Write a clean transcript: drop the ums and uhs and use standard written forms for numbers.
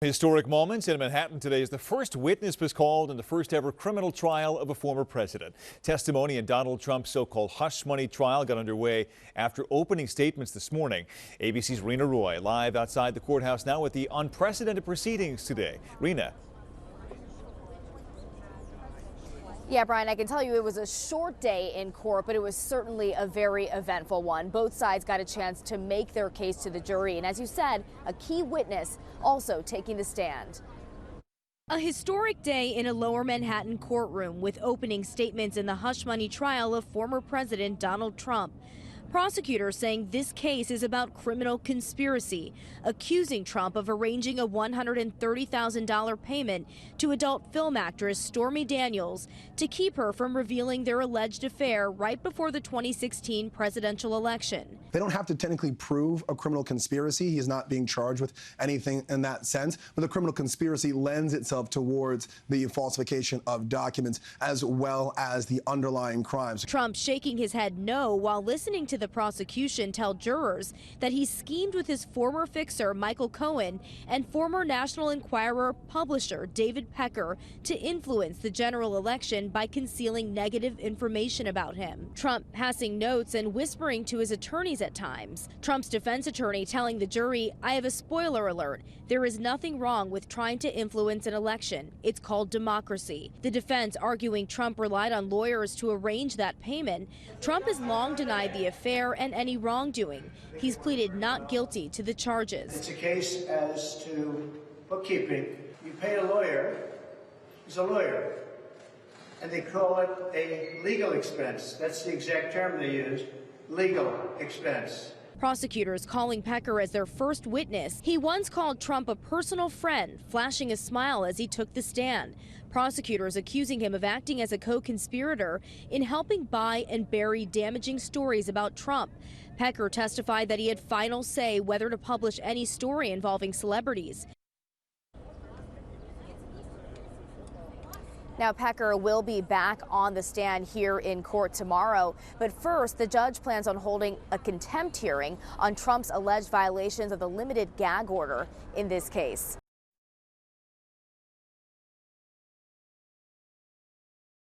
Historic moments in Manhattan today as the first witness was called in the first ever criminal trial of a former president. Testimony in Donald Trump's so-called hush money trial got underway after opening statements this morning. ABC's Rena Roy live outside the courthouse now with the unprecedented proceedings today. Rena. Yeah, Brian, I can tell you it was a short day in court, but it was certainly a very eventful one. Both sides got a chance to make their case to the jury. And as you said, a key witness also taking the stand. A historic day in a lower Manhattan courtroom with opening statements in the hush money trial of former President Donald Trump. Prosecutors saying this case is about criminal conspiracy, accusing Trump of arranging a $130,000 payment to adult film actress Stormy Daniels to keep her from revealing their alleged affair right before the 2016 presidential election. They don't have to technically prove a criminal conspiracy. He is not being charged with anything in that sense, but the criminal conspiracy lends itself towards the falsification of documents as well as the underlying crimes. Trump shaking his head no while listening to the prosecution tell jurors that he schemed with his former fixer Michael Cohen and former National Enquirer publisher David Pecker to influence the general election by concealing negative information about him. Trump passing notes and whispering to his attorneys at times. Trump's defense attorney telling the jury, "I have a spoiler alert. There is nothing wrong with trying to influence an election. It's called democracy." The defense arguing Trump relied on lawyers to arrange that payment. Trump has long denied the affair and any wrongdoing. He's pleaded not guilty to the charges. It's a case as to bookkeeping. You pay a lawyer, he's a lawyer, and they call it a legal expense. That's the exact term they use, legal expense. Prosecutors calling Pecker as their first witness. He once called Trump a personal friend, flashing a smile as he took the stand. Prosecutors accusing him of acting as a co-conspirator in helping buy and bury damaging stories about Trump. Pecker testified that he had final say whether to publish any story involving celebrities. Now, Pecker will be back on the stand here in court tomorrow. But first, the judge plans on holding a contempt hearing on Trump's alleged violations of the limited gag order in this case.